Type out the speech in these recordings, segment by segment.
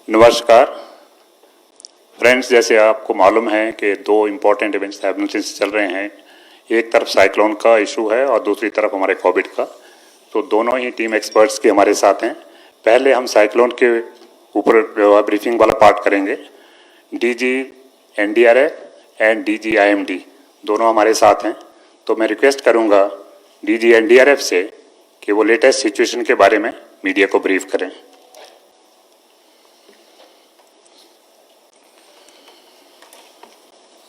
नमस्कार फ्रेंड्स, जैसे आपको मालूम है कि दो इम्पोर्टेंट इवेंट्स साइमल्टेनियसली चल रहे हैं। एक तरफ साइक्लोन का इशू है और दूसरी तरफ हमारे कोविड का। तो दोनों ही टीम एक्सपर्ट्स के हमारे साथ हैं। पहले हम साइक्लोन के ऊपर ब्रीफिंग वाला पार्ट करेंगे। DG NDRF and DG IMD दोनों हमारे साथ हैं। तो मैं रिक्वेस्ट करूंगा डीजी एनडीआरएफ से कि वो लेटेस्ट सिचुएशन के बारे में मीडिया को ब्रीफ करें।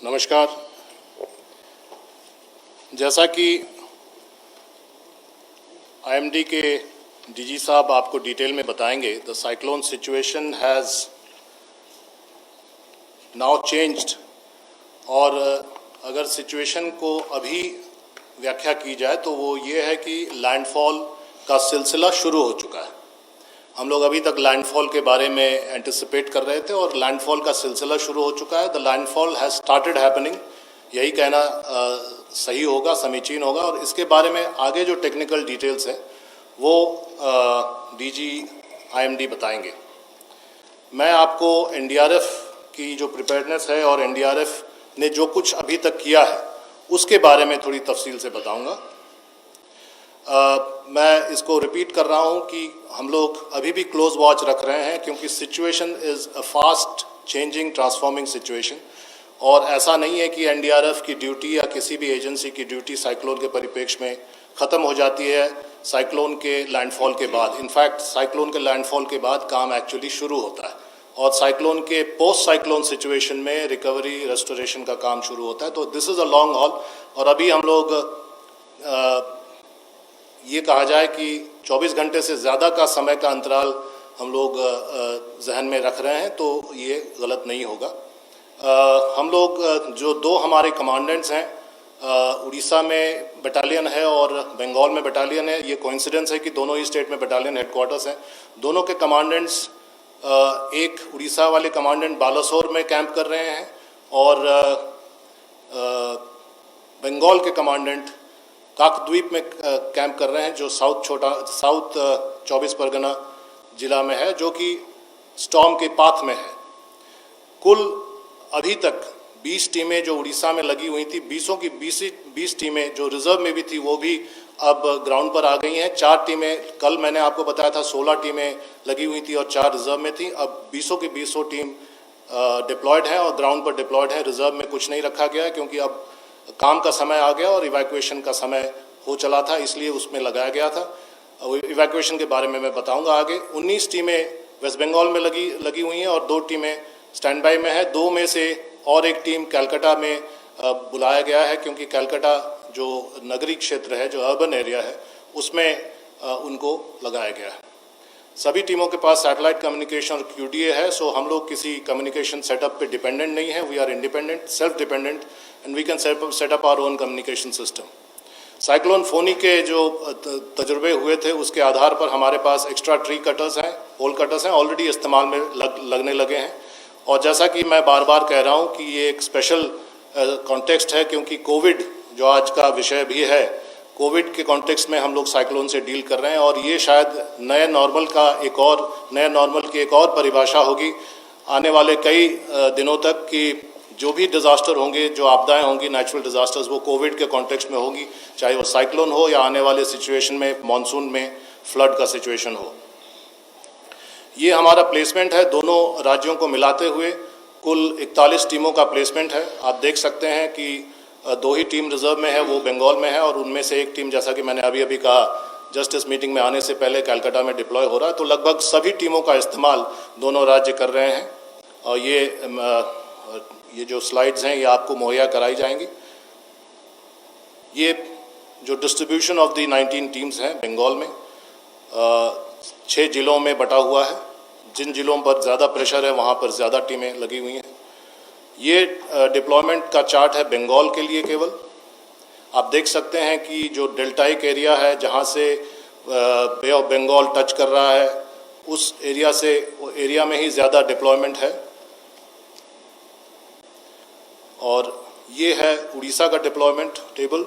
नमस्कार। जैसा कि आईएमडी के डीजी साहब आपको डिटेल में बताएंगे, the cyclone situation has now changed. और अगर सिचुएशन को अभी व्याख्या की जाए तो वो ये है कि लैंडफॉल का सिलसिला शुरू हो चुका है। हम लोग अभी तक लैंडफॉल के बारे में एंटिसिपेट कर रहे थे और लैंडफॉल का सिलसिला शुरू हो चुका है। The landfall has started happening, यही कहना सही होगा, समीचीन होगा। और इसके बारे में आगे जो टेक्निकल डिटेल्स हैं वो डीजी आईएमडी बताएंगे। मैं आपको एनडीआरएफ की जो प्रिपेयर्डनेस है और एनडीआरएफ ने जो कुछ अभी तक किया है उसके बारे में थोड़ी तफसील से बताऊंगा। मैं इसको रिपीट कर रहा हूं कि हम लोग अभी भी क्लोज वॉच रख रहे हैं, क्योंकि situation is a fast changing transforming situation. और ऐसा नहीं है कि एनडीआरएफ की ड्यूटी या किसी भी एजेंसी की ड्यूटी साइक्लोन के परिप्रेक्ष्य में ख़त्म हो जाती है साइक्लोन के लैंडफॉल के बाद। इनफैक्ट साइक्लोन के लैंडफॉल के बाद काम एक्चुअली शुरू होता है और साइक्लोन के पोस्ट साइक्लोन सिचुएशन में रिकवरी रेस्टोरेशन का काम शुरू होता है। तो this is a long haul. और अभी हम लोग ये कहा जाए कि 24 घंटे से ज़्यादा का समय का अंतराल हम लोग जहन में रख रहे हैं, तो ये गलत नहीं होगा। हम लोग जो दो हमारे कमांडेंट्स हैं, उड़ीसा में बटालियन है और बंगाल में बटालियन है। ये कोइंसिडेंस है कि दोनों ही स्टेट में बटालियन हेडक्वार्टर्स हैं। दोनों के कमांडेंट्स, एक उड़ीसा वाले कमांडेंट बालासोर में कैंप कर रहे हैं और बंगाल के कमांडेंट काकद्वीप में कैंप कर रहे हैं, जो साउथ 24 परगना जिला में है, जो कि स्टॉर्म के पाथ में है। कुल अभी तक 20 टीमें जो उड़ीसा में लगी हुई थी, 20 टीमें जो रिजर्व में भी थी वो भी अब ग्राउंड पर आ गई हैं। 4 टीमें, कल मैंने आपको बताया था 16 टीमें लगी हुई थी और 4 रिजर्व में थी। अब 20 की 20 टीम डिप्लॉयड है और ग्राउंड पर डिप्लॉयड है। रिजर्व में कुछ नहीं रखा गया है क्योंकि अब काम का समय आ गया और इवैक्यूएशन का समय हो चला था, इसलिए उसमें लगाया गया था। इवैक्यूएशन के बारे में मैं बताऊंगा आगे। 19 टीमें वेस्ट बंगाल में लगी हुई हैं और 2 टीमें स्टैंड बाई में है। 2 में से और एक टीम कलकत्ता में बुलाया गया है, क्योंकि कलकत्ता जो नगरीय क्षेत्र है, जो अर्बन एरिया है, उसमें उनको लगाया गया है। सभी टीमों के पास सैटेलाइट कम्युनिकेशन और क्यूडीए है। सो हम लोग किसी कम्युनिकेशन सेटअप पे डिपेंडेंट नहीं है। We are independent, self dependent and we can set up our own communication system. Cyclone Fani के जो तजुर्बे हुए थे उसके आधार पर हमारे पास एक्स्ट्रा ट्री कटर्स हैं, पोल कटर्स हैं, ऑलरेडी इस्तेमाल में लगने लगे हैं। और जैसा कि मैं बार बार कह रहा हूं कि ये एक स्पेशल कॉन्टेक्स्ट है, क्योंकि कोविड जो आज का विषय भी है, कोविड के कॉन्टेक्स्ट में हम लोग साइक्लोन से डील कर रहे हैं। और ये शायद नए नॉर्मल की एक और परिभाषा होगी आने वाले कई दिनों तक, कि जो भी डिज़ास्टर होंगे, जो आपदाएं होंगी, नेचुरल डिज़ास्टर्स, वो कोविड के कॉन्टेक्स्ट में होगी, चाहे वो साइक्लोन हो या आने वाले सिचुएशन में मानसून में फ्लड का सिचुएशन हो। ये हमारा प्लेसमेंट है दोनों राज्यों को मिलाते हुए। कुल 41 टीमों का प्लेसमेंट है। आप देख सकते हैं कि 2 ही टीम रिजर्व में है, वो बंगाल में है, और उनमें से एक टीम, जैसा कि मैंने अभी कहा, जस्ट इस मीटिंग में आने से पहले कलकत्ता में डिप्लॉय हो रहा है। तो लगभग सभी टीमों का इस्तेमाल दोनों राज्य कर रहे हैं। और ये जो स्लाइड्स हैं ये आपको मुहैया कराई जाएंगी। ये जो डिस्ट्रीब्यूशन ऑफ द 19 टीम्स हैं बंगाल में 6 जिलों में बटा हुआ है। जिन जिलों पर ज़्यादा प्रेशर है वहाँ पर ज़्यादा टीमें लगी हुई हैं। ये डिप्लॉयमेंट का चार्ट है बंगाल के लिए केवल। आप देख सकते हैं कि जो डेल्टाइक एरिया है, जहाँ से बे ऑफ बंगाल टच कर रहा है, उस एरिया में ही ज़्यादा डिप्लॉयमेंट है। और ये है उड़ीसा का डिप्लॉयमेंट टेबल,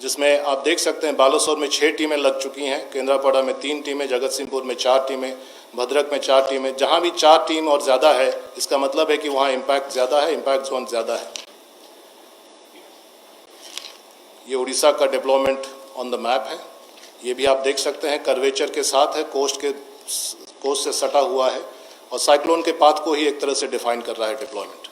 जिसमें आप देख सकते हैं बालासोर में 6 टीमें लग चुकी हैं, केंद्रापड़ा में 3 टीमें, जगत सिंहपुर में 4 टीमें, भद्रक में 4 टीमें, जहां भी 4 टीम और ज़्यादा है इसका मतलब है कि वहां इम्पैक्ट ज़्यादा है, इम्पैक्ट जोन ज़्यादा है। ये उड़ीसा का डिप्लॉयमेंट ऑन द मैप है, ये भी आप देख सकते हैं, कर्वेचर के साथ है, कोस्ट से सटा हुआ है और साइक्लोन के पाथ को ही एक तरह से डिफाइन कर रहा है डिप्लॉयमेंट।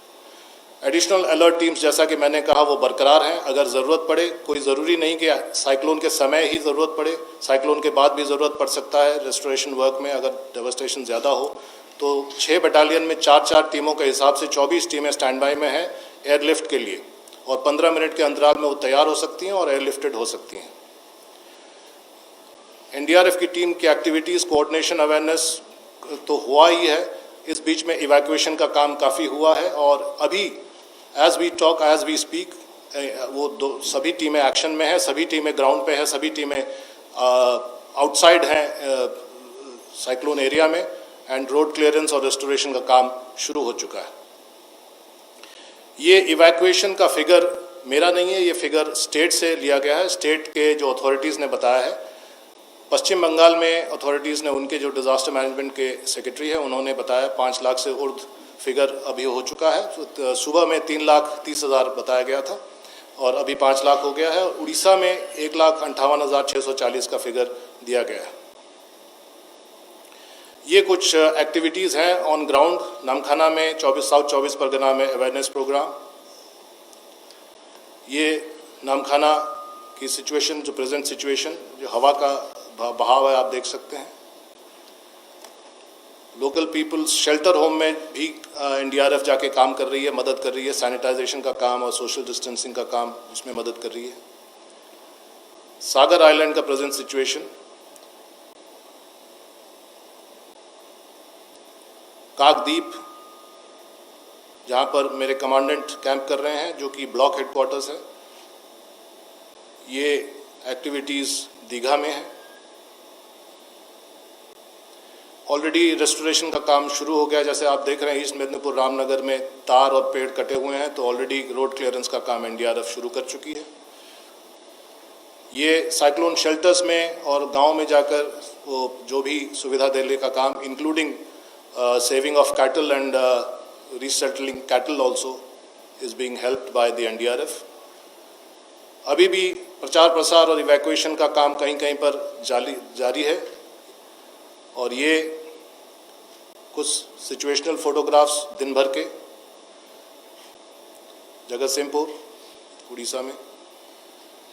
एडिशनल अलर्ट टीम्स जैसा कि मैंने कहा वो बरकरार हैं, अगर ज़रूरत पड़े, कोई ज़रूरी नहीं कि साइक्लोन के समय ही ज़रूरत पड़े, साइक्लोन के बाद भी ज़रूरत पड़ सकता है रेस्टोरेशन वर्क में, अगर डेवस्टेशन ज़्यादा हो तो 6 बटालियन में 4-4 टीमों के हिसाब से 24 टीमें स्टैंड बाई में हैं एयरलिफ्ट के लिए और 15 मिनट के अंतराल में वो तैयार हो सकती हैं और एयरलिफ्टेड हो सकती हैं। एनडीआरएफ की टीम की एक्टिविटीज़, कोऑर्डिनेशन, अवेयरनेस तो हुआ ही है, इस बीच में इवैक्यूएशन का काम काफ़ी हुआ है और अभी as we talk, as we speak, वो सभी टीमें एक्शन में हैं, सभी टीमें ग्राउंड पे हैं, सभी टीमें आउटसाइड हैं साइक्लोन एरिया में एंड रोड क्लियरेंस और रेस्टोरेशन का काम शुरू हो चुका है। ये इवैक्यूएशन का फिगर मेरा नहीं है, ये फिगर स्टेट से लिया गया है, स्टेट के जो अथॉरिटीज़ ने बताया है। पश्चिम बंगाल में अथॉरिटीज़ ने, उनके जो डिज़ास्टर मैनेजमेंट के सेक्रेटरी हैं उन्होंने बताया 5 लाख से उर्ध फिगर अभी हो चुका है। तो सुबह में 3,30,000 बताया गया था और अभी 5 लाख हो गया है। उड़ीसा में 1,58,640 का फिगर दिया गया है। ये कुछ एक्टिविटीज़ हैं ऑन ग्राउंड। नामखाना में साउथ 24 परगना में अवेयरनेस प्रोग्राम। ये नामखाना की सिचुएशन, जो प्रेजेंट सिचुएशन, जो हवा का बहाव है आप देख सकते हैं। लोकल पीपल्स शेल्टर होम में भी एनडीआरएफ जाके काम कर रही है, मदद कर रही है, सैनिटाइजेशन का काम और सोशल डिस्टेंसिंग का काम उसमें मदद कर रही है। सागर आइलैंड का प्रेजेंट सिचुएशन, काकद्वीप जहां पर मेरे कमांडेंट कैंप कर रहे हैं जो कि ब्लॉक हेडक्वार्टर्स है, ये एक्टिविटीज़ दीघा में है। ऑलरेडी रेस्टोरेशन का काम शुरू हो गया, जैसे आप देख रहे हैं ईस्ट मेदिनीपुर रामनगर में तार और पेड़ कटे हुए हैं, तो ऑलरेडी रोड क्लियरेंस का काम एनडीआरएफ शुरू कर चुकी है। ये साइक्लोन शेल्टर्स में और गांव में जाकर वो जो भी सुविधा देने का काम, including saving of cattle and resettling cattle also is being helped by the NDRF. अभी भी प्रचार प्रसार और इवैक्यूएशन का काम कहीं कहीं पर जारी है और ये कुछ सिचुएशनल फोटोग्राफ्स दिन भर के जगतसिंहपुर उड़ीसा में,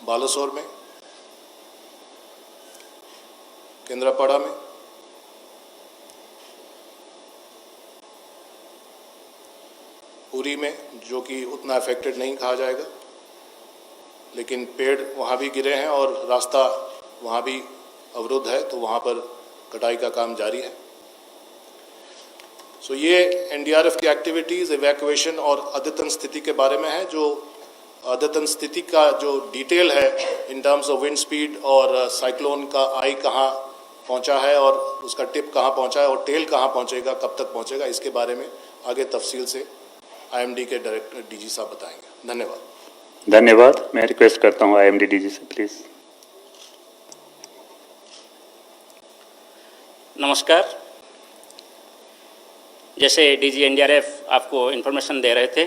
बालासोर में, केंद्रापड़ा में, पुरी में, जो कि उतना अफेक्टेड नहीं कहा जाएगा, लेकिन पेड़ वहाँ भी गिरे हैं और रास्ता वहाँ भी अवरुद्ध है, तो वहाँ पर कटाई का काम जारी है। सो ये एनडीआरएफ की एक्टिविटीज़, इवैक्यूएशन और अद्यतन स्थिति के बारे में है। जो अद्यतन स्थिति का जो डिटेल है in terms of wind speed और साइक्लोन का आई कहाँ पहुँचा है और उसका टिप कहाँ पहुँचा है और टेल कहाँ पहुँचेगा, कब तक पहुँचेगा, इसके बारे में आगे तफसील से आईएमडी के डायरेक्टर डीजी साहब बताएंगे। धन्यवाद। धन्यवाद। मैं रिक्वेस्ट करता हूँ आईएमडी डीजी से प्लीज़। नमस्कार। जैसे डीजी एनडीआरएफ आपको इन्फॉर्मेशन दे रहे थे,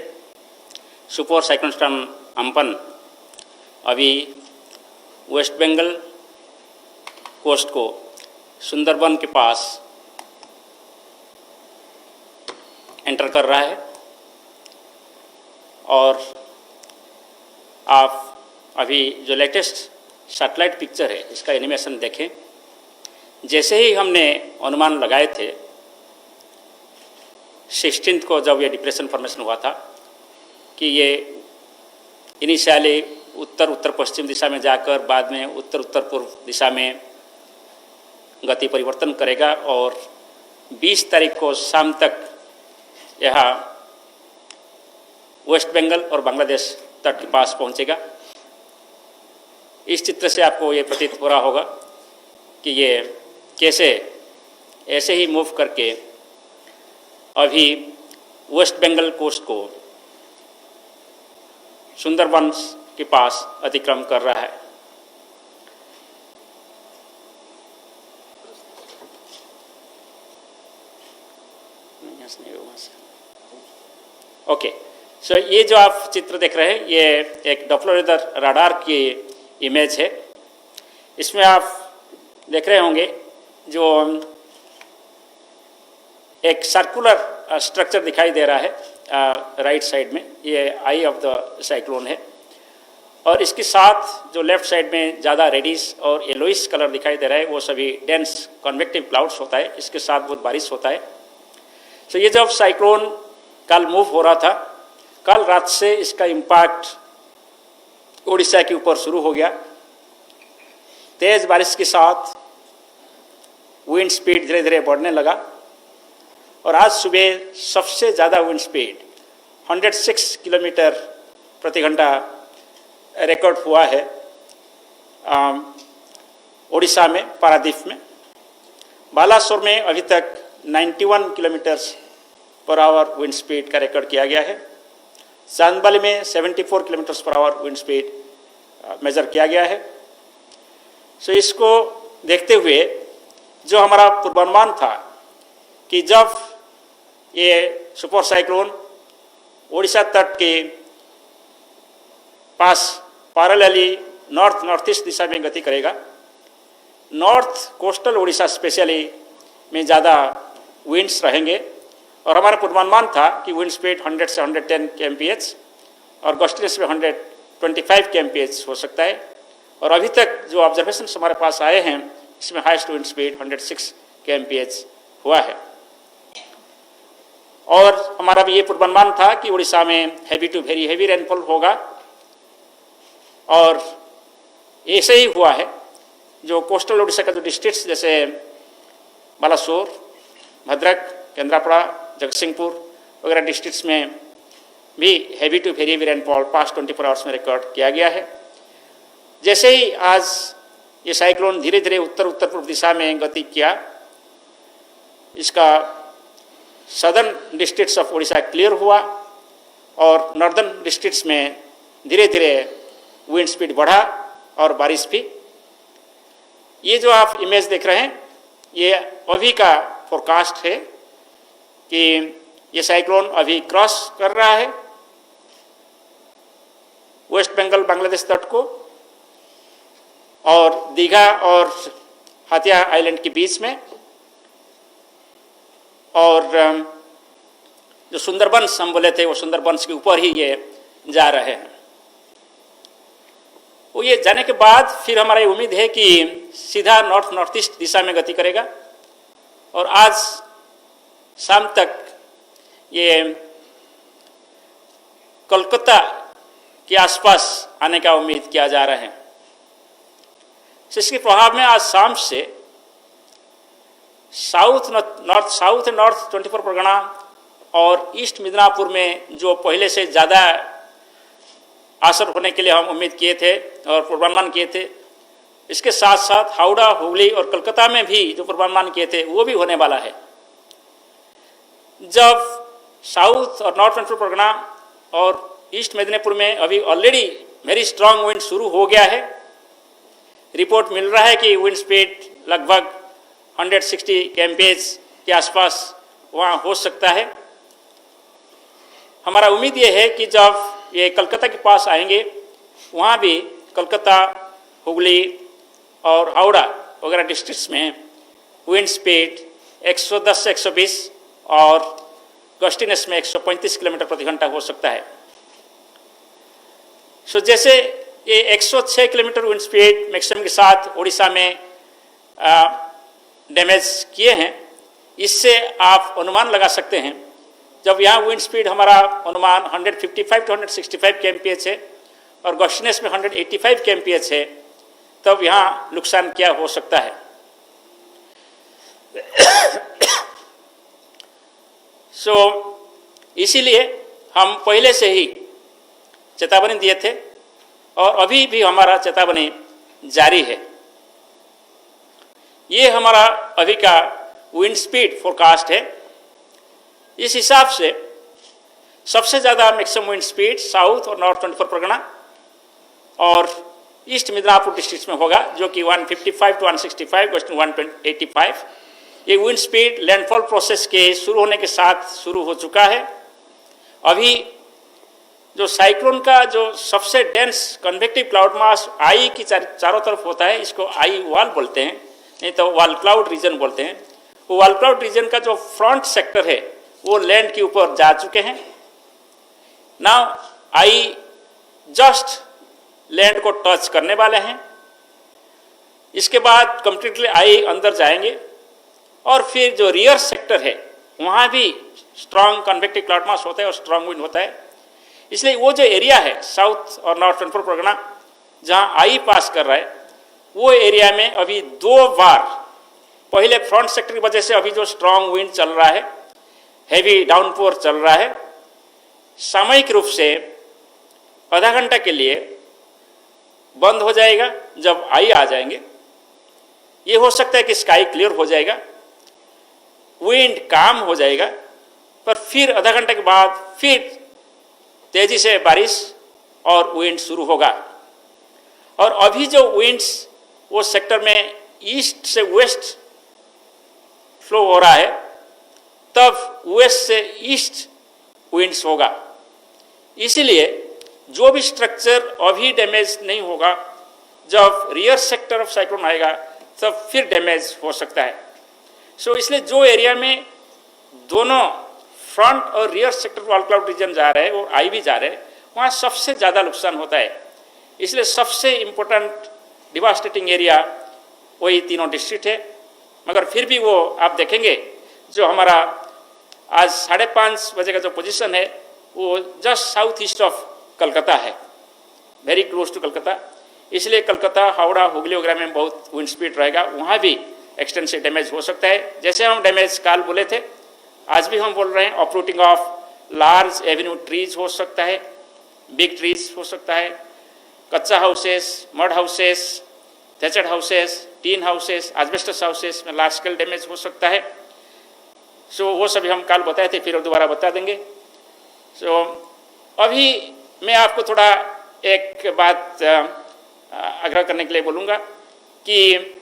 सुपर साइक्लोन स्टॉर्म अम्पन अभी वेस्ट बंगाल कोस्ट को सुंदरबन के पास एंटर कर रहा है और आप अभी जो लेटेस्ट सैटेलाइट पिक्चर है इसका एनिमेशन देखें। जैसे ही हमने अनुमान लगाए थे 16 को, जब ये डिप्रेशन फॉर्मेशन हुआ था, कि ये इनिशियली उत्तर उत्तर पश्चिम दिशा में जाकर बाद में उत्तर उत्तर पूर्व दिशा में गति परिवर्तन करेगा और 20 तारीख को शाम तक यहाँ वेस्ट बंगाल और बांग्लादेश तट के पास पहुँचेगा। इस चित्र से आपको ये प्रतीत हो रहा होगा कि ये कैसे ऐसे ही मूव करके अभी वेस्ट बंगाल कोस्ट को सुंदरबन के पास अतिक्रमण कर रहा है। ओके, सो ये जो आप चित्र देख रहे हैं ये एक डॉप्लर रडार की इमेज है। इसमें आप देख रहे होंगे जो एक सर्कुलर स्ट्रक्चर दिखाई दे रहा है राइट साइड में, ये आई ऑफ द साइक्लोन है। और इसके साथ जो लेफ्ट साइड में ज़्यादा रेडिश और येलोइश कलर दिखाई दे रहा है वो सभी डेंस कन्वेक्टिव क्लाउड्स होता है, इसके साथ बहुत बारिश होता है। सो ये जब साइक्लोन कल मूव हो रहा था, कल रात से इसका इम्पैक्ट उड़ीसा के ऊपर शुरू हो गया। तेज़ बारिश के साथ विंड स्पीड धीरे धीरे बढ़ने लगा और आज सुबह सबसे ज़्यादा विंड स्पीड 106 किलोमीटर प्रति घंटा रिकॉर्ड हुआ है उड़ीसा में, पारादीप में। बालासोर में अभी तक 91 kilometre per hour wind speed का रिकॉर्ड किया गया है। चांदबाली में 74 kilometre per hour wind speed measure किया गया है। सो इसको देखते हुए जो हमारा पूर्वानुमान था कि जब ये सुपर साइक्लोन उड़ीसा तट के पास पैरेलली नॉर्थ नॉर्थ ईस्ट दिशा में गति करेगा, नॉर्थ कोस्टल उड़ीसा स्पेशली में ज़्यादा विंड्स रहेंगे। और हमारा पूर्वानुमान था कि विंड स्पीड 100 से 110 kmph और गस्टिनेस में 125 kmph हो सकता है। और अभी तक जो ऑब्जर्वेशन हमारे पास आए हैं इसमें हाईएस्ट विंड स्पीड 106 kmph हुआ है। और हमारा भी ये पूर्वानुमान था कि उड़ीसा में heavy to very heavy rainfall होगा और ऐसे ही हुआ है। जो कोस्टल उड़ीसा का जो डिस्ट्रिक्ट्स जैसे बालासोर, भद्रक, केंद्रापड़ा, जगतसिंहपुर वगैरह डिस्ट्रिक्ट्स में भी heavy to very heavy rainfall past 24 hours में रिकॉर्ड किया गया है। जैसे ही आज ये साइक्लोन धीरे धीरे उत्तर उत्तर पूर्व दिशा में गति किया, इसका southern districts of Orissa clear हुआ और नॉर्दर्न डिस्ट्रिक्ट्स में धीरे धीरे विंड स्पीड बढ़ा और बारिश भी। ये जो आप इमेज देख रहे हैं ये अभी का फोरकास्ट है कि ये साइक्लोन अभी क्रॉस कर रहा है वेस्ट बंगाल बांग्लादेश तट को और दीघा और हाथिया आइलैंड के बीच में, और जो सुंदरबंस हम बोले थे वो सुंदरबंस के ऊपर ही ये जा रहे हैं। वो ये जाने के बाद फिर हमारी उम्मीद है कि सीधा नॉर्थ नॉर्थ ईस्ट दिशा में गति करेगा और आज शाम तक ये कोलकाता के आसपास आने का उम्मीद किया जा रहा है। इसके प्रभाव में आज शाम से साउथ नॉर्थ 24 परगना और ईस्ट मिदनापुर में जो पहले से ज़्यादा असर होने के लिए हम उम्मीद किए थे और पूर्वानुमान किए थे, इसके साथ साथ हावड़ा, हुगली और कलकत्ता में भी जो पूर्वानुमान किए थे वो भी होने वाला है। जब साउथ और नॉर्थ 24 परगना और ईस्ट मिदनापुर में अभी ऑलरेडी वेरी स्ट्रांग विंड शुरू हो गया है। रिपोर्ट मिल रहा है कि विंड स्पीड लगभग 160 kmph के आसपास वहाँ हो सकता है। हमारा उम्मीद ये है कि जब ये कलकत्ता के पास आएंगे वहाँ भी कलकत्ता, हुगली और हावड़ा वगैरह डिस्ट्रिक्ट्स में विंड स्पीड 110 से 120 और गस्टिनेस में 135 किलोमीटर प्रति घंटा हो सकता है। सो जैसे ये 106 किलोमीटर विंड स्पीड मैक्सिमम के साथ उड़ीसा में डैमेज किए हैं, इससे आप अनुमान लगा सकते हैं जब यहाँ विंड स्पीड हमारा अनुमान 155 to 165 kmph है और गस्टिनेस में 185 kmph है, तब यहाँ नुकसान क्या हो सकता है। इसीलिए हम पहले से ही चेतावनी दिए थे और अभी भी हमारा चेतावनी जारी है। ये हमारा अभी का विंड स्पीड फोरकास्ट है। इस हिसाब से सबसे ज़्यादा मैक्सिमम विंड स्पीड साउथ और नॉर्थ 24 परगना और ईस्ट मिदनापुर डिस्ट्रिक्ट में होगा, जो कि 155 to 165, वेस्टर्न 185 ये विंड स्पीड लैंडफॉल प्रोसेस के शुरू होने के साथ शुरू हो चुका है। अभी जो साइक्लोन का जो सबसे डेंस कन्वेक्टिव क्लाउड मास आई की चारों तरफ होता है, इसको आई वॉल बोलते हैं, नहीं तो वॉल क्लाउड रीजन बोलते हैं। वो वॉल क्लाउड रीजन का जो फ्रंट सेक्टर है वो लैंड के ऊपर जा चुके हैं। नाउ आई जस्ट लैंड को टच करने वाले हैं। इसके बाद कंप्लीटली आई अंदर जाएंगे और फिर जो रियर सेक्टर है वहाँ भी स्ट्रांग कन्वेक्टिव क्लाउड मास होता है और स्ट्रांग विंड होता है। इसलिए वो जो एरिया है साउथ और नॉर्थ सेंट्रल परगना जहाँ आई पास कर रहा है, वो एरिया में अभी 2 बार, पहले फ्रंट सेक्टर की वजह से अभी जो स्ट्रांग विंड चल रहा है, हैवी डाउनपोर चल रहा है, सामयिक रूप से आधा घंटा के लिए बंद हो जाएगा। जब आई आ जाएंगे ये हो सकता है कि स्काई क्लियर हो जाएगा, विंड काम हो जाएगा, पर फिर आधा घंटे के बाद फिर तेजी से बारिश और विंड शुरू होगा। और अभी जो विंड्स वो सेक्टर में ईस्ट से वेस्ट फ्लो हो रहा है, तब वेस्ट से ईस्ट विंड्स होगा। इसीलिए जो भी स्ट्रक्चर अभी डैमेज नहीं होगा, जब रियर सेक्टर ऑफ साइक्लोन आएगा तब फिर डैमेज हो सकता है। इसलिए जो एरिया में दोनों फ्रंट और rear sector wall cloud region जा रहे हैं और आई भी जा रहे हैं, वहाँ सबसे ज़्यादा नुकसान होता है। इसलिए सबसे इम्पोर्टेंट डिवास्टेटिंग एरिया वही तीनों डिस्ट्रिक्ट है। मगर फिर भी वो आप देखेंगे जो हमारा आज 5:30 बजे का जो पोजीशन है वो just south east of Calcutta है, वेरी क्लोज टू कलकत्ता। इसलिए कलकत्ता, हावड़ा, हुगली वगैरह में बहुत विंड स्पीड रहेगा, वहाँ भी एक्सटेंसिव डैमेज हो सकता है। जैसे हम डैमेज काल बोले थे, आज भी हम बोल रहे हैं, uprooting of large avenue trees हो सकता है, बिग ट्रीज हो सकता है, कच्चा houses, mud houses, thatched houses, tin houses, asbestos houses में लार्ज स्केल डैमेज हो सकता है। वो सभी हम काल बताए थे, फिर दोबारा बता देंगे। अभी मैं आपको थोड़ा एक बात आग्रह करने के लिए बोलूँगा कि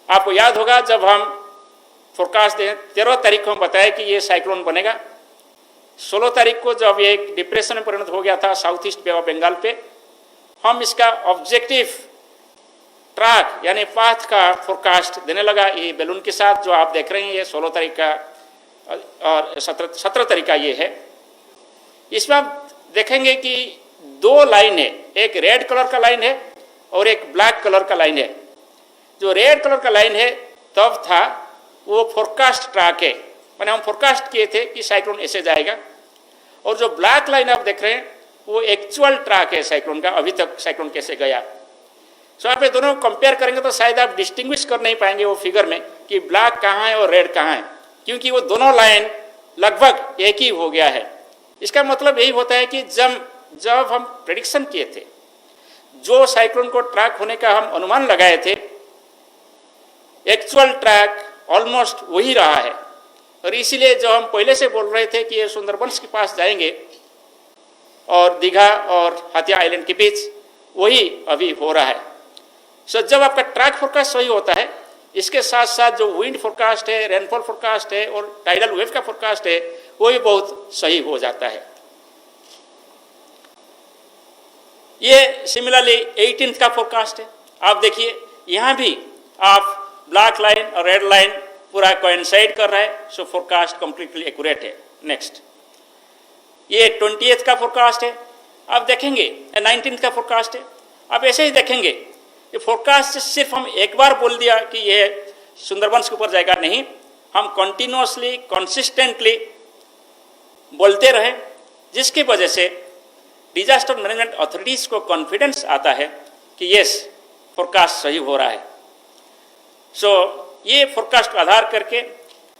आपको याद होगा जब हम फोरकास्ट दें 13 तारीख को हम बताया कि ये साइक्लोन बनेगा। 16 तारीख को जब ये एक डिप्रेशन में परिणत हो गया था south east bay of Bengal पे, हम इसका ऑब्जेक्टिव ट्रैक यानी पाथ का फोरकास्ट देने लगा ये बैलून के साथ, जो आप देख रहे हैं। ये 16 तारीख का और 17 तारीख का ये है। इसमें आप देखेंगे कि 2 लाइन है, एक रेड कलर का लाइन है और एक ब्लैक कलर का लाइन है। जो रेड कलर का लाइन है तब था वो फोरकास्ट ट्रैक है, मैंने हम फोरकास्ट किए थे कि साइक्लोन ऐसे जाएगा। और जो ब्लैक लाइन आप देख रहे हैं वो एक्चुअल ट्रैक है साइक्लोन का, अभी तक साइक्लोन कैसे गया। आप ये दोनों कंपेयर करेंगे तो शायद आप डिस्टिंग्विश कर नहीं पाएंगे वो फिगर में कि ब्लैक कहाँ है और रेड कहाँ है, क्योंकि वो दोनों लाइन लगभग एक ही हो गया है। इसका मतलब यही होता है कि जब हम प्रेडिक्शन किए थे, जो साइक्लोन को ट्रैक होने का हम अनुमान लगाए थे, एक्चुअल ट्रैक ऑलमोस्ट वही रहा है। और इसीलिए जो हम पहले से बोल रहे थे कि ये सुंदरबंस के पास जाएंगे और दीघा और हाथिया आइलैंड के बीच, वही अभी हो रहा है। जब आपका ट्रैक फोरकास्ट सही होता है, इसके साथ साथ जो विंड फोरकास्ट है, रेनफॉल फोरकास्ट है और टाइडल वेव का फोरकास्ट है, वो भी बहुत सही हो जाता है। ये सिमिलरली 18th का फोरकास्ट है। आप देखिए यहाँ भी आप ब्लैक लाइन और रेड लाइन पूरा कोइंसाइड कर रहा है, सो फोरकास्ट कंप्लीटली एक्यूरेट है। नेक्स्ट, ये 20th का फोरकास्ट है। आप देखेंगे 19th का फोरकास्ट है। आप ऐसे ही देखेंगे, ये फोरकास्ट सिर्फ हम एक बार बोल दिया कि ये सुंदरबंस के ऊपर जाएगा, नहीं, हम कंटिन्यूअसली कंसिस्टेंटली बोलते रहे, जिसकी वजह से डिजास्टर मैनेजमेंट अथॉरिटीज को कॉन्फिडेंस आता है कि यस फोरकास्ट सही हो रहा है। ये फोरकास्ट का आधार करके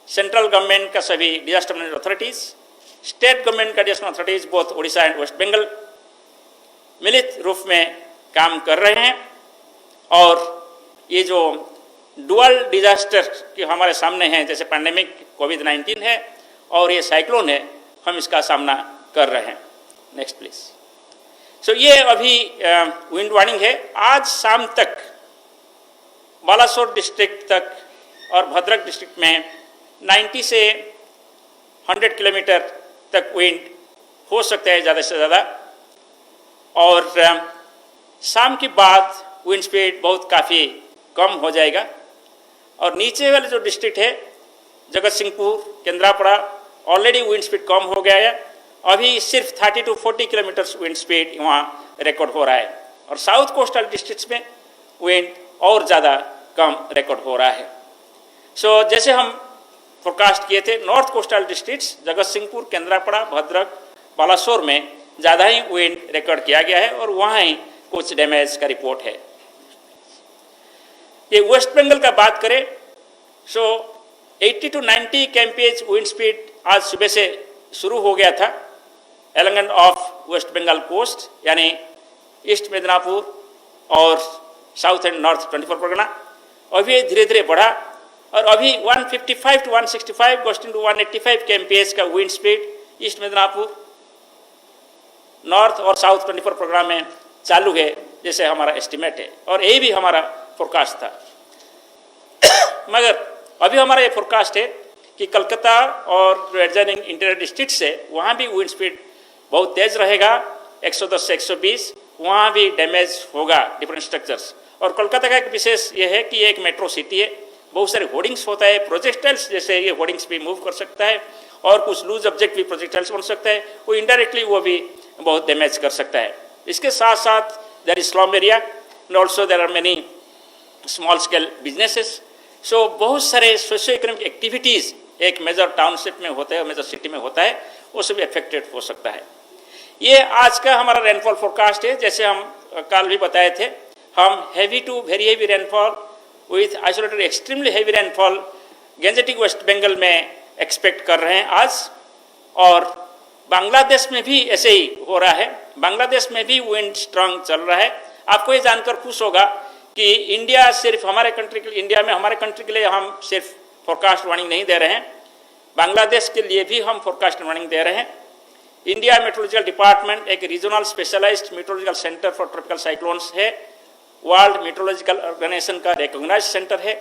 सेंट्रल गवर्नमेंट का सभी disaster management authorities, state government का disaster authorities both Orissa and West Bengal मिलित रूप में काम कर रहे हैं। और ये जो डुअल डिजास्टर के हमारे सामने हैं, जैसे पैंडेमिक कोविड-19 है और ये साइक्लोन है, हम इसका सामना कर रहे हैं। Next please. ये अभी विंड वार्निंग है। आज शाम तक बालासोर डिस्ट्रिक्ट तक और भद्रक डिस्ट्रिक्ट में 90 से 100 किलोमीटर तक विंड हो सकता है ज़्यादा से ज़्यादा। और शाम के बाद विंड स्पीड बहुत काफ़ी कम हो जाएगा। और नीचे वाले जो डिस्ट्रिक्ट है Jagatsinghpur, Kendrapara, already wind speed कम हो गया है, अभी सिर्फ 30 to 40 किलोमीटर विंड स्पीड वहाँ रिकॉर्ड हो रहा है। और साउथ कोस्टल डिस्ट्रिक्ट्स में विंड और ज़्यादा कम रिकॉर्ड हो रहा है। सो जैसे हम फोरकास्ट किए थे, नॉर्थ कोस्टल डिस्ट्रिक्ट्स जगत सिंहपुर, केंद्रापड़ा, भद्रक, बालासोर में ज़्यादा ही विंड रिकॉर्ड किया गया है और वहाँ ही कुछ डैमेज का रिपोर्ट है। ये वेस्ट बंगाल का बात करें, सो 80 to 90 kmph विंड स्पीड आज सुबह से शुरू हो गया था एलंगन ऑफ वेस्ट बंगाल कोस्ट, यानी ईस्ट मिदनापुर और साउथ एंड नॉर्थ 24 परगना। अभी धीरे धीरे बढ़ा और अभी 155 to 165 गोइंग टू 185 kmph का wind speed east Midnapore, north और साउथ 24 परगना में चालू है, जैसे हमारा एस्टिमेट है और यही भी हमारा फोरकास्ट था। मगर अभी हमारा ये फोरकास्ट है कि कलकत्ता और एडजॉइनिंग इंटीरियर डिस्ट्रिक्ट से वहाँ भी विंड स्पीड बहुत तेज रहेगा, 110 से 120, वहाँ भी डैमेज होगा डिफरेंट स्ट्रक्चर्स। और कोलकाता का एक विशेष ये है कि ये एक मेट्रो सिटी है, बहुत सारे होर्डिंग्स होता है, प्रोजेक्टाइल्स जैसे ये होर्डिंग्स भी मूव कर सकता है और कुछ लूज ऑब्जेक्ट भी प्रोजेक्टाइल्स बन सकता है, वो इनडायरेक्टली वो भी बहुत डैमेज कर सकता है। इसके साथ साथ there is slum area and also there are many small scale businesses. So बहुत सारे सोशियो इकोनॉमिक एक्टिविटीज़ एक मेजर टाउनशिप में होता है, मेजर सिटी में होता है, वो सब अफेक्टेड हो सकता है। ये आज का हमारा रेनफॉल फोरकास्ट है। जैसे हम कल भी बताए थे, हम heavy to very heavy rainfall with isolated extremely heavy rainfall Gangetic west Bengal में एक्सपेक्ट कर रहे हैं आज। और बांग्लादेश में भी ऐसे ही हो रहा है, बांग्लादेश में भी विंड स्ट्रांग चल रहा है। आपको ये जानकर खुश होगा कि इंडिया सिर्फ हमारे कंट्री के लिए, इंडिया में हमारे कंट्री के लिए हम सिर्फ फोरकास्ट वार्निंग नहीं दे रहे हैं, बांग्लादेश के लिए भी हम फोरकास्ट वार्निंग दे रहे हैं। इंडिया मेट्रोलॉजिकल डिपार्टमेंट एक regional specialised meteorological centre for tropical cyclones है, वर्ल्ड मेट्रोलॉजिकल ऑर्गेनाइजेशन का रिकॉग्नाइज सेंटर है।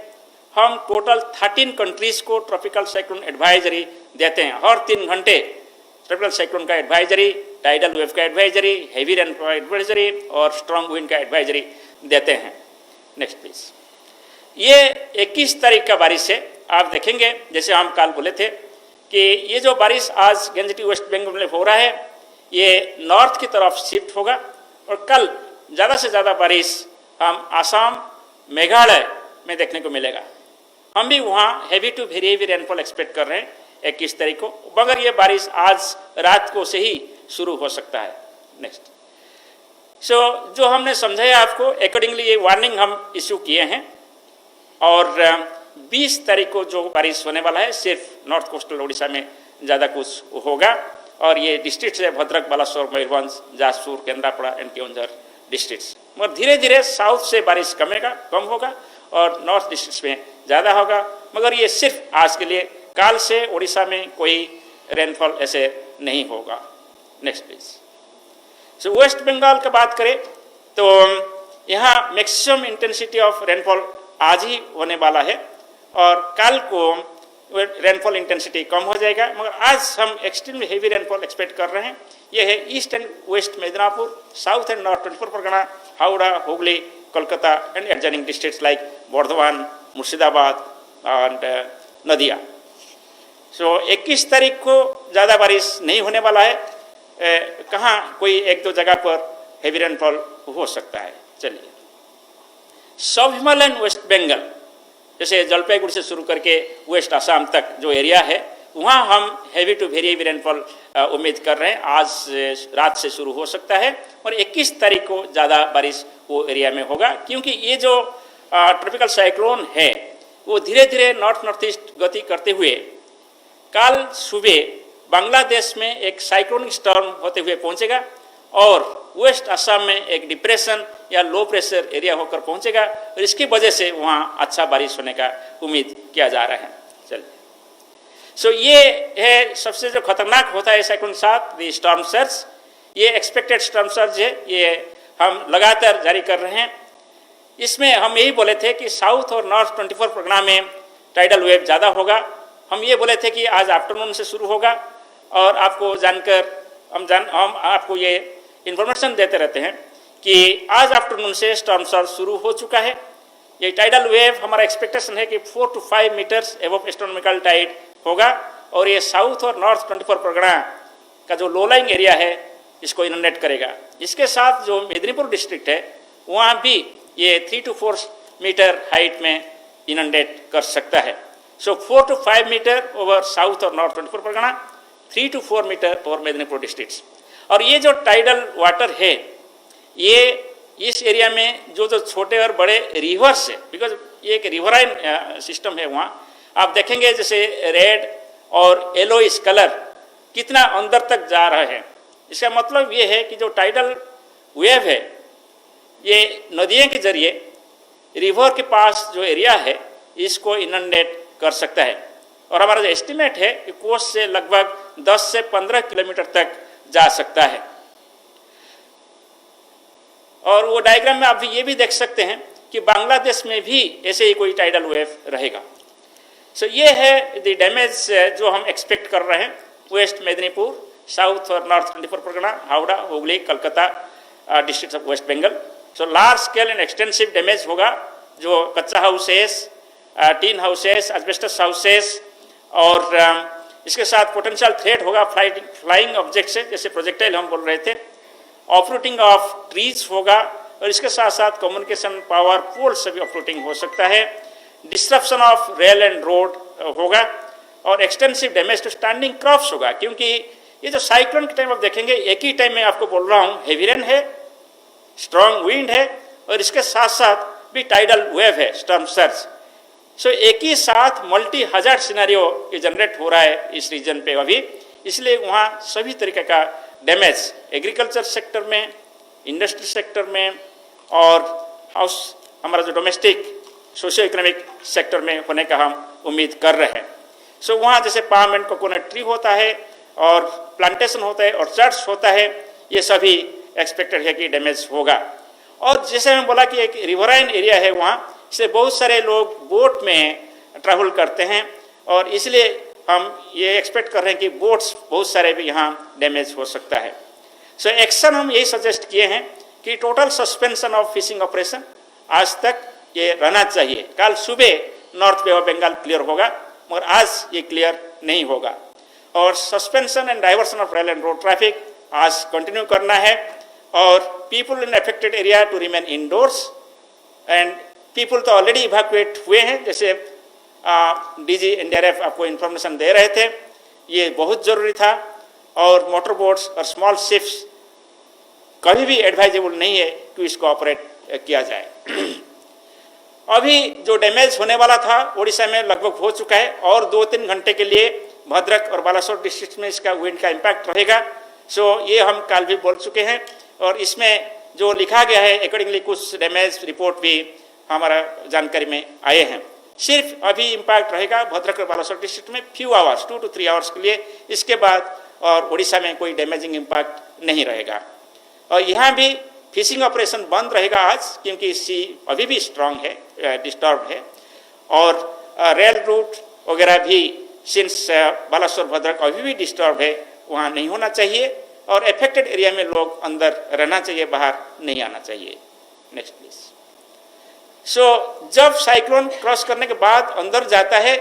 हम टोटल 13 कंट्रीज को ट्रॉपिकल साइक्लोन एडवाइजरी देते हैं, हर 3 घंटे ट्रॉपिकल साइक्लोन का एडवाइजरी, टाइडल वेव का एडवाइजरी, हैवी रेनफॉल एडवाइजरी और स्ट्रॉन्ग विंड का एडवाइजरी देते हैं। Next please. ये 21 तारीख का बारिश है। आप देखेंगे जैसे हम कल बोले थे कि ये जो बारिश आज गैंजेटिक वेस्ट बंगाल में हो रहा है, ये नॉर्थ की तरफ शिफ्ट होगा और कल ज़्यादा से ज़्यादा बारिश हम आसाम, मेघालय में देखने को मिलेगा। हम भी वहाँ heavy to very heavy rainfall expect कर रहे हैं 21 तारीख को, मगर ये बारिश आज रात को से ही शुरू हो सकता है। नेक्स्ट। सो जो हमने समझाया आपको, अकॉर्डिंगली ये वार्निंग हम इशू किए हैं। और 20 तारीख को जो बारिश होने वाला है सिर्फ नॉर्थ कोस्टल उड़ीसा में ज़्यादा कुछ होगा और ये डिस्ट्रिक्ट है भद्रक, बालासोर, मयूरभंज, जाजपुर, केंद्रापड़ा एंड केओंझर डिस्ट्रिक्ट्स। मगर धीरे धीरे साउथ से बारिश कम होगा और नॉर्थ डिस्ट्रिक्ट्स में ज़्यादा होगा। मगर ये सिर्फ आज के लिए, काल से उड़ीसा में कोई रेनफॉल ऐसे नहीं होगा। Next please. So west Bengal का बात करें तो यहाँ मैक्सिमम इंटेंसिटी ऑफ रेनफॉल आज ही होने वाला है और कल को रेनफॉल इंटेंसिटी कम हो जाएगा, मगर आज हम एक्सट्रीमली हेवी रेनफॉल एक्सपेक्ट कर रहे हैं। ये है east and west Midnapore, south and north 24 Pargana, Howrah, Hooghly, Kolkata and adjoining districts like Bardhaman, Murshidabad and Nadia. So 21 तारीख को ज़्यादा बारिश नहीं होने वाला है, कहाँ कोई 1-2 जगह पर हेवी रेनफॉल हो सकता है। चलिए, सब हिमालयन वेस्ट बंगाल जैसे जलपाईगुड़ी से शुरू करके वेस्ट आसाम तक जो एरिया है, वहाँ हम heavy to very heavy rainfall उम्मीद कर रहे हैं। आज रात से शुरू हो सकता है और 21 तारीख को ज़्यादा बारिश वो एरिया में होगा, क्योंकि ये जो ट्रॉपिकल साइक्लोन है वो धीरे धीरे नॉर्थ ईस्ट गति करते हुए कल सुबह बांग्लादेश में एक साइक्लोनिक स्टॉर्म होते हुए पहुंचेगा और वेस्ट असम में एक डिप्रेशन या लो प्रेशर एरिया होकर पहुंचेगा और इसकी वजह से वहाँ अच्छा बारिश होने का उम्मीद किया जा रहा है। चलिए, सो ये है सबसे जो खतरनाक होता है साइक्लोन के साथ, द स्टॉर्म सर्ज। ये एक्सपेक्टेड स्टॉर्म सर्ज है, ये हम लगातार जारी कर रहे हैं। इसमें हम यही बोले थे कि साउथ और नॉर्थ 24 परगना में टाइडल वेव ज़्यादा होगा। हम ये बोले थे कि आज आफ्टरनून से शुरू होगा और आपको जानकर हम आपको ये इन्फॉर्मेशन देते रहते हैं कि आज आफ्टरनून से स्टॉर्म सर्ज शुरू हो चुका है। ये टाइडल वेव हमारा एक्सपेक्टेशन है कि 4 to 5 metres above astronomical tide होगा और ये साउथ और नॉर्थ 24 परगना का जो लो लाइंग एरिया है इसको इनंडेट करेगा। इसके साथ जो मेदिनीपुर डिस्ट्रिक्ट है वहाँ भी ये 3 to 4 मीटर हाइट में इनंडेट कर सकता है। So 4 to 5 metre over south और north 24 Pargana, 3 to 4 metre over Medinipur districts. और ये जो टाइडल वाटर है ये इस एरिया में जो छोटे और बड़े रिवर्स है, बिकॉज ये एक रिवराइन सिस्टम है, वहाँ आप देखेंगे जैसे रेड और येलोइश कलर कितना अंदर तक जा रहा है। इसका मतलब ये है कि जो टाइडल वेव है ये नदियों के जरिए रिवर के पास जो एरिया है इसको इनंडेट कर सकता है। और हमारा जो एस्टिमेट है कि कोस्ट से लगभग 10 से 15 किलोमीटर तक जा सकता है। और वो डायग्राम में आप ये भी देख सकते हैं कि बांग्लादेश में भी ऐसे ही कोई टाइडल वेव रहेगा। सो ये है द डैमेज जो हम एक्सपेक्ट कर रहे हैं वेस्ट मेदिनीपुर, साउथ और north 24 Pargana, Howrah, Hooghly, Calcutta district of west Bengal. So large scale and extensive damage होगा, जो kutcha houses, tin houses, asbestos houses और इसके साथ पोटेंशियल थ्रेट होगा फ्लाइंग ऑब्जेक्ट से, जैसे प्रोजेक्टाइल हम बोल रहे थे। ऑफरूटिंग ऑफ ट्रीज होगा और इसके साथ साथ कम्युनिकेशन पावर पोल से भी ऑफरूटिंग हो सकता है। Disruption of rail and road होगा और extensive damage to standing crops होगा, क्योंकि ये जो साइक्लोन के टाइम आप देखेंगे एक ही टाइम में आपको बोल रहा हूँ हेवी रेन है, स्ट्रॉन्ग विंड है और इसके साथ साथ भी टाइडल वेव है, स्टॉर्म सर्ज। सो एक ही साथ मल्टी हजार्ड सिनेरियो ये जनरेट हो रहा है इस रीजन पे अभी, इसलिए वहाँ सभी तरीके का डैमेज एग्रीकल्चर सेक्टर में, इंडस्ट्री सेक्टर में और हाउस हमारा जो डोमेस्टिक सोशियो इकोनॉमिक सेक्टर में होने का हम उम्मीद कर रहे हैं। सो वहाँ जैसे पाम एंड कोकोनट ट्री होता है और प्लांटेशन होता है और चर्च होता है, ये सभी एक्सपेक्टेड है कि डैमेज होगा। और जैसे मैं बोला कि एक रिवराइन एरिया है वहाँ, इससे बहुत सारे लोग बोट में ट्रैवल करते हैं और इसलिए हम ये एक्सपेक्ट कर रहे हैं कि बोट्स बहुत सारे भी यहाँ डैमेज हो सकता है। सो एक्शन हम यही सजेस्ट किए हैं कि total suspension of fishing operation आज तक ये रहना चाहिए। कल सुबह north bay of Bengal clear होगा मगर आज ये क्लियर नहीं होगा। और suspension and diversion of rail and road traffic आज कंटिन्यू करना है और people in affected area to remain indoors and people तो ऑलरेडी इवैक्यूएट हुए हैं, जैसे डीजी एनडीआरएफ आपको इन्फॉर्मेशन दे रहे थे, ये बहुत ज़रूरी था। और मोटर बोट्स और स्मॉल शिप्स कभी भी एडवाइजेबल नहीं है कि इसको ऑपरेट किया जाए। अभी जो डैमेज होने वाला था उड़ीसा में लगभग हो चुका है और 2-3 घंटे के लिए भद्रक और बालासोर डिस्ट्रिक्ट में इसका विंड का इम्पैक्ट रहेगा। सो ये हम कल भी बोल चुके हैं और इसमें जो लिखा गया है अकॉर्डिंगली कुछ डैमेज रिपोर्ट भी हमारा जानकारी में आए हैं। सिर्फ अभी इम्पैक्ट रहेगा भद्रक और बालासोर डिस्ट्रिक्ट में फ्यू आवर्स 2 to 3 आवर्स के लिए, इसके बाद और उड़ीसा में कोई डैमेजिंग इम्पैक्ट नहीं रहेगा। और यहाँ भी फिशिंग ऑपरेशन बंद रहेगा आज, क्योंकि सी अभी भी स्ट्रांग है, डिस्टर्ब है और रेल रूट वगैरह भी सिंस बालासोर भद्रक अभी भी डिस्टर्ब है, वहाँ नहीं होना चाहिए और अफेक्टेड एरिया में लोग अंदर रहना चाहिए, बाहर नहीं आना चाहिए। Next please. सो जब साइक्लोन क्रॉस करने के बाद अंदर जाता है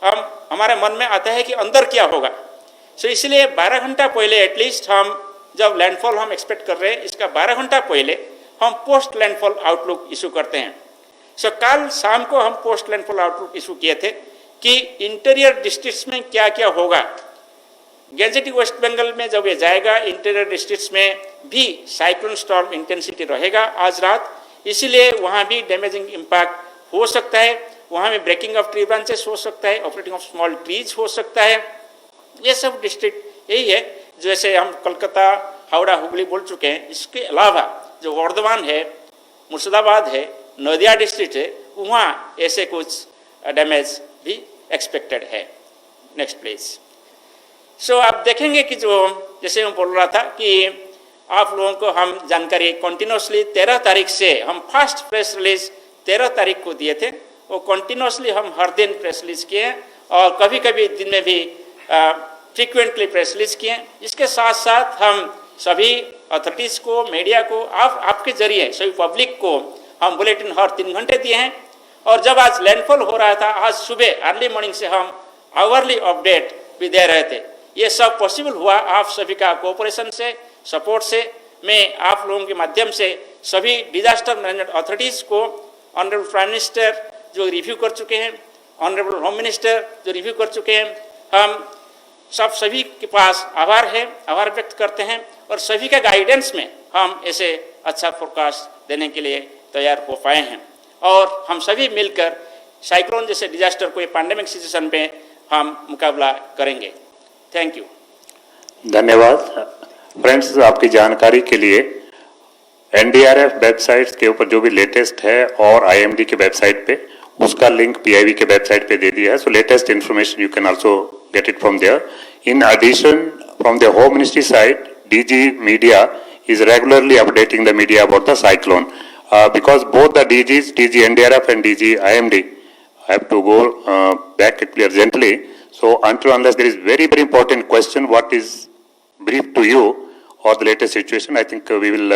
हमारे मन में आता है कि अंदर क्या होगा। सो इसलिए 12 घंटा पहले एटलीस्ट हम जब लैंडफॉल हम एक्सपेक्ट कर रहे हैं इसका 12 घंटा पहले हम पोस्ट लैंडफॉल आउटलुक इशू करते हैं। सो कल शाम को हम पोस्ट लैंडफॉल आउटलुक इशू किए थे कि इंटीरियर डिस्ट्रिक्ट्स में क्या क्या होगा। गैजेटिक वेस्ट बंगाल में जब ये जाएगा इंटीरियर डिस्ट्रिक्ट्स में भी साइक्लोन स्टॉर्म इंटेंसिटी रहेगा आज रात, इसीलिए वहाँ भी डैमेजिंग इम्पैक्ट हो सकता है। वहाँ में ब्रेकिंग ऑफ ट्री ब्रांचेस हो सकता है, ऑपरेटिंग ऑफ स्मॉल ट्रीज हो सकता है। ये सब डिस्ट्रिक्ट यही है, जैसे हम कलकत्ता, हावड़ा, हुगली बोल चुके हैं। इसके अलावा जो वर्धमान है, मुर्शिदाबाद है, नदिया डिस्ट्रिक्ट है, वहाँ ऐसे कुछ डैमेज भी एक्सपेक्टेड है। Next please. सो आप देखेंगे कि जो जैसे मैं बोल रहा था कि आप लोगों को हम जानकारी कंटिन्यूसली 13 तारीख से हम फर्स्ट प्रेस रिलीज 13 तारीख को दिए थे वो कंटिन्यूसली हम हर दिन प्रेस रिलीज किए हैं और कभी कभी दिन में भी फ्रीक्वेंटली प्रेस रिलीज किए हैं। इसके साथ साथ हम सभी अथॉरिटीज़ को, मीडिया को, आपके जरिए सभी पब्लिक को हम बुलेटिन हर 3 घंटे दिए हैं। और जब आज लैंडफॉल हो रहा था, आज सुबह अर्ली मॉर्निंग से हम आवरली अपडेट भी दे रहे थे। ये सब पॉसिबल हुआ आप सभी का कोऑपरेशन से, सपोर्ट से। मैं आप लोगों के माध्यम से सभी डिजास्टर मैनेजमेंट अथॉरिटीज़ को, ऑनरेबल प्राइम मिनिस्टर जो रिव्यू कर चुके हैं, ऑनरेबल होम मिनिस्टर जो रिव्यू कर चुके हैं, हम सभी के पास आभार व्यक्त करते हैं और सभी के गाइडेंस में हम ऐसे अच्छा फोरकास्ट देने के लिए तैयार हो पाए हैं। और हम सभी मिलकर साइक्लोन जैसे डिजास्टर को, ये पैंडेमिक सिचुएशन पे हम मुकाबला करेंगे। Thank you. धन्यवाद। फ्रेंड्स, आपकी जानकारी के लिए एनडीआरएफ वेबसाइट्स के ऊपर जो भी लेटेस्ट है और आईएमडी के वेबसाइट पे उसका लिंक पीआईबी के वेबसाइट पे दे दिया है। So latest information you can also get it from there. In addition, from the Home Ministry side, DG Media is regularly updating the media about the cyclone. Because both the DGs, DG NDRF and DG IMD, have to go back urgently. So until unless there is very, very important question, what is briefed to you or the latest situation, I think we will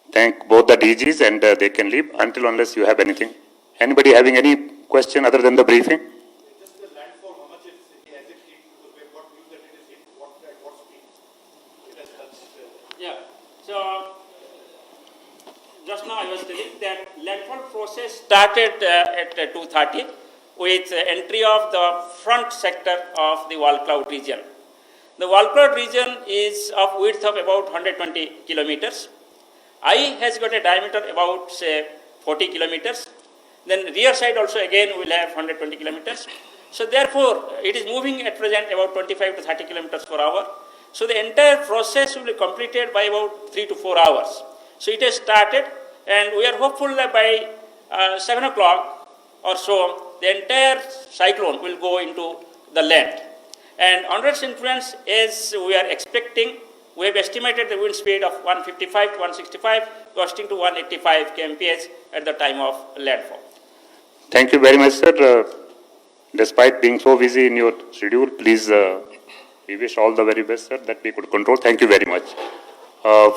thank both the DGs and they can leave until unless you have anything. Anybody having any question other than the briefing? Yeah, so just now I was telling that landfall process started at 2:30 with entry of the front sector of the wall cloud region. The wall cloud region is of width of about 120 kilometers. Eye has got a diameter about say 40 kilometers. Then rear side also again will have 120 kilometers. So therefore it is moving at present about 25 to 30 kilometers per hour. So the entire process will be completed by about 3 to 4 hours. So it has started and we are hopeful that by 7 o'clock or so, the entire cyclone will go into the land. And under its influence, as we are expecting, we have estimated the wind speed of 155 to 165, costing to 185 kmph at the time of landfall. Thank you very much, sir. Despite being so busy in your schedule, please, we wish all the very best, sir, that we could control. Thank you very much.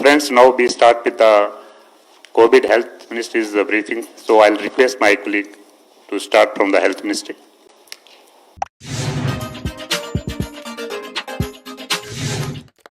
Friends, now we start with the COVID Health Ministry's briefing. So I'll request my colleague to start from the Health Ministry.